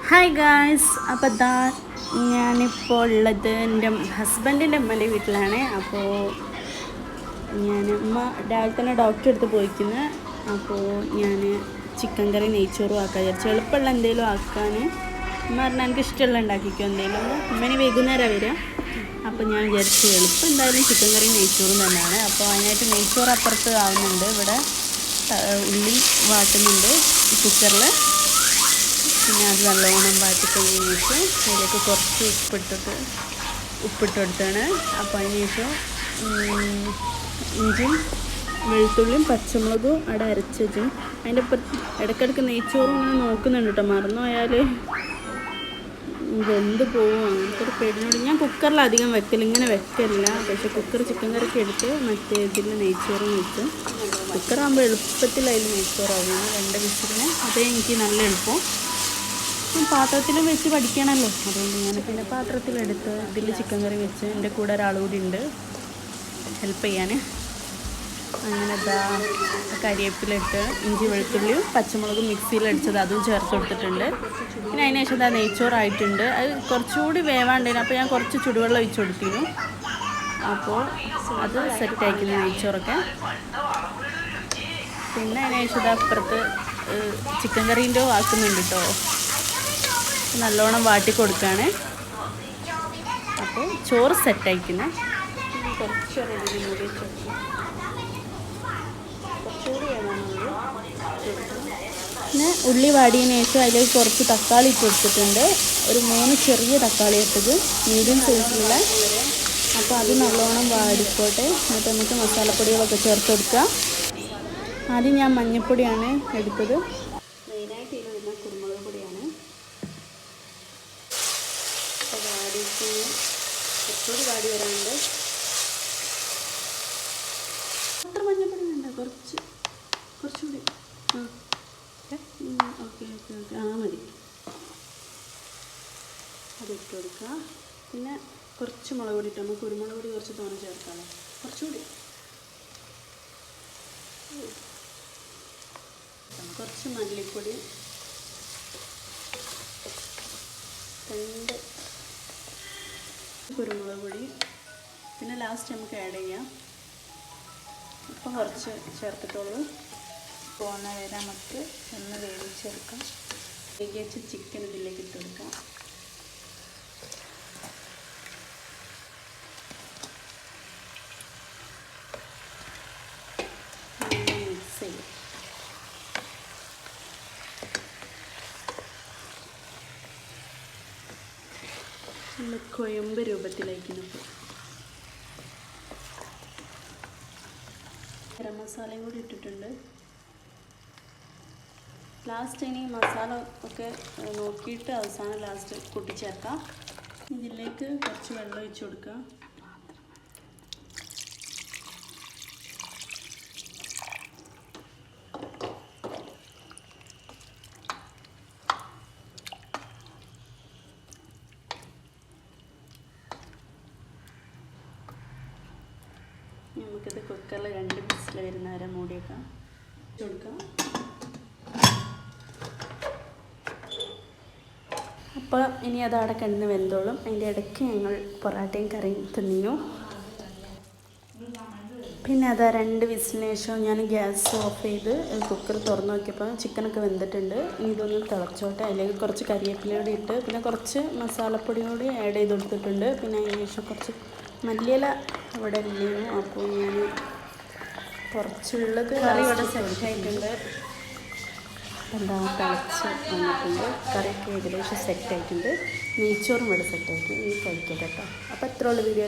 Hi guys, അപ്പോൾ ഞാനിപ്പോൾ ഉള്ളത് എൻ്റെ ഹസ്ബൻഡിൻ്റെ അമ്മൻ്റെ വീട്ടിലാണ്. അപ്പോൾ ഉമ്മ രാവിലെ തന്നെ ഡോക്ടറെ അടുത്ത് പോയിക്കുന്നു. അപ്പോൾ ഞാൻ ചിക്കൻ കറി നെയ്ച്ചോറും ആക്കാൻ വിചാരിച്ചു. എളുപ്പമുള്ള എന്തെങ്കിലും ആക്കാൻ ഉമ്മ പറഞ്ഞാൽ എനിക്ക് ഇഷ്ടമുള്ള ഉണ്ടാക്കിക്കോ എന്തെങ്കിലും. ഉമ്മനി വൈകുന്നേരം വരിക. അപ്പോൾ ഞാൻ വിചാരിച്ചു എളുപ്പം എന്തായാലും ചിക്കൻ കറി നെയ്ച്ചോറും തന്നെയാണ്. അപ്പോൾ അതിനായിട്ട് നെയ്ച്ചോറ് അപ്പുറത്ത് ആവുന്നുണ്ട്. ഇവിടെ ഉള്ളി വാട്ടുന്നുണ്ട് കുക്കറിൽ. പിന്നെ അത് നല്ലോണം വാട്ടിക്കഴിഞ്ഞതിന് ശേഷം അതിലേക്ക് കുറച്ച് ഉപ്പിട്ട് കൊടുത്താണ്. അപ്പോൾ അതിന് ശേഷം ഇഞ്ചിയും വെളുത്തുള്ളിയും പച്ചമുളകും അവിടെ അരച്ച് വെച്ചും അതിൻ്റെ ഇടയ്ക്കിടയ്ക്ക് നെയ്ച്ചോറും ഇങ്ങനെ നോക്കുന്നുണ്ട് കേട്ടോ. മറന്നു പോയാൽ വെന്ത് പോവും. അങ്ങനത്തെ ഒരു പേടിനോട് ഞാൻ കുക്കറിൽ അധികം ഇങ്ങനെ വെക്കലില്ല. പക്ഷേ കുക്കർ ചിക്കൻ കറിക്ക് എടുത്ത് മറ്റേ ഇതിൽ നെയ്ച്ചോറും വെച്ച് കുക്കറാകുമ്പോൾ എളുപ്പത്തിൽ അതിൽ നെയ്ച്ചോറാവും. 2 വിസിലിന് അതേ എനിക്ക് നല്ല എളുപ്പം. പാത്രത്തിലും വെച്ച് പഠിക്കണമല്ലോ, അതുകൊണ്ട് ഞാൻ പിന്നെ പാത്രത്തിലെടുത്ത് ഇതിൽ ചിക്കൻ കറി വെച്ച് എൻ്റെ കൂടെ ഒരാൾ കൂടി ഉണ്ട് ഹെൽപ്പ് ചെയ്യാൻ. അങ്ങനെ കരിവേപ്പിലിട്ട് ഇഞ്ചി വെളുത്തുള്ളിയും പച്ചമുളകും മിക്സിയിലടിച്ചത് അതും ചേർത്ത് കൊടുത്തിട്ടുണ്ട്. പിന്നെ അതിന് ശേഷം നെയ്ച്ചോറായിട്ടുണ്ട്. അത് കുറച്ചുകൂടി വേവാണ്ടായിരുന്നു. അപ്പോൾ ഞാൻ കുറച്ച് ചുടുവെള്ളം ഒഴിച്ച് കൊടുത്തിരുന്നു. അപ്പോൾ അത് സെറ്റായിരിക്കുന്നു നെയ്ച്ചോറൊക്കെ. പിന്നെ അതിന് ശേഷം അപ്പുറത്ത് ചിക്കൻ കറീൻ്റെ ആക്കുന്നുണ്ട് കേട്ടോ. നല്ലോണം വാട്ടി കൊടുക്കുകയാണ്. അപ്പോൾ ചോറ് സെറ്റായിരിക്കുന്നത്. കുറച്ച് പിന്നെ ഉള്ളി വാടിയതിന് ശേഷം അതിലേക്ക് കുറച്ച് തക്കാളി ഇട്ട് കൊടുത്തിട്ടുണ്ട്. ഒരു 3 ചെറിയ തക്കാളി ഇട്ടത്, മീഡിയം സൈസിലുള്ള. അപ്പോൾ അത് നല്ലോണം വാടിക്കോട്ടെ. എന്നിട്ട് നമുക്ക് മസാലപ്പൊടികളൊക്കെ ചേർത്ത് കൊടുക്കുക. ആദ്യം ഞാൻ മഞ്ഞൾപ്പൊടിയാണ് എടുത്തത്. മെയിനായിട്ട് ഇതിൽ വരുന്ന കുരുമുളക് പൊടിയാണ്. കുറച്ചുകൂടി വാടി വരാനുണ്ട്. അത്ര മഞ്ഞപ്പൊടി വേണ്ട, കുറച്ചുകൂടി. ഓക്കെ മതി. അതിട്ട് കൊടുക്കുക. പിന്നെ കുറച്ച് മുളക് പൊടി ഇട്ട് നമുക്ക് കുരുമുളക് പൊടി കുറച്ച് തോനെ ചേർക്കാമല്ലോ. കുറച്ചുകൂടി കുറച്ച് മല്ലിപ്പൊടി, 2 കുരുമുളക് പൊടി, പിന്നെ ലാസ്റ്റ് നമുക്ക് ആഡ് ചെയ്യാം. ഇപ്പം കുറച്ച് ചേർത്തിട്ടുള്ളൂ. പോകുന്ന വരെ നമുക്ക് ഒന്ന് വേവിച്ചെടുക്കാം. വേവിച്ച് ചിക്കൻ ഇതിലേക്ക് ഇട്ട് കൊടുക്കാം. മിക്സ് ചെയ്യാം. നല്ല കൊയമ്പ് രൂപത്തിലായിരിക്കുന്നു. ഗരം മസാലയും കൂടി ഇട്ടിട്ടുണ്ട്. ലാസ്റ്റ് ഇനി മസാല ഒക്കെ നോക്കിയിട്ട് അവസാനം ലാസ്റ്റ് കൂട്ടിച്ചേർക്കാം. ഇതിലേക്ക് കുറച്ച് വെള്ളം ഒഴിച്ച് കൊടുക്കുക. നമുക്കിത് കുക്കറിൽ 2 വിസിൽ വരുന്ന വരെ മൂടിയേക്കാം. കൊടുക്കാം. അപ്പോൾ ഇനി അത് അവിടെ കിടന്ന് വെന്തോളും. അതിൻ്റെ ഇടയ്ക്ക് ഞങ്ങൾ പൊറാട്ടയും കറിയും തിന്നിനു. പിന്നെ 2 വിസിലിന് ശേഷം ഞാൻ ഗ്യാസ് ഓഫ് ചെയ്ത് കുക്കർ തുറന്ന് നോക്കിയപ്പോൾ ചിക്കനൊക്കെ വെന്തിട്ടുണ്ട്. ഇനി ഇതൊന്ന് തിളച്ചോട്ടെ. അതിലേക്ക് കുറച്ച് കരിവേപ്പിലൂടെ ഇട്ട് പിന്നെ കുറച്ച് മസാലപ്പൊടിയും കൂടി ആഡ് ചെയ്ത് കൊടുത്തിട്ടുണ്ട്. പിന്നെ അതിന് ശേഷം കുറച്ച് മല്ലിയില ഇവിടെ ഇല്ലേനു. അപ്പോൾ ഞാൻ കുറച്ചുള്ളത് കറി ഇവിടെ സെറ്റായിട്ടുണ്ട്. തിളച്ച് വന്നിട്ടുണ്ട്. കറിയൊക്കെ ഏകദേശം സെറ്റായിട്ടുണ്ട്. നെയ്ച്ചോറും ഇവിടെ സെറ്റായിട്ടുണ്ട്. ഇനി കഴിക്കട്ടെ കേട്ടോ. അപ്പോൾ ഇത്രയുള്ള വീഡിയോ.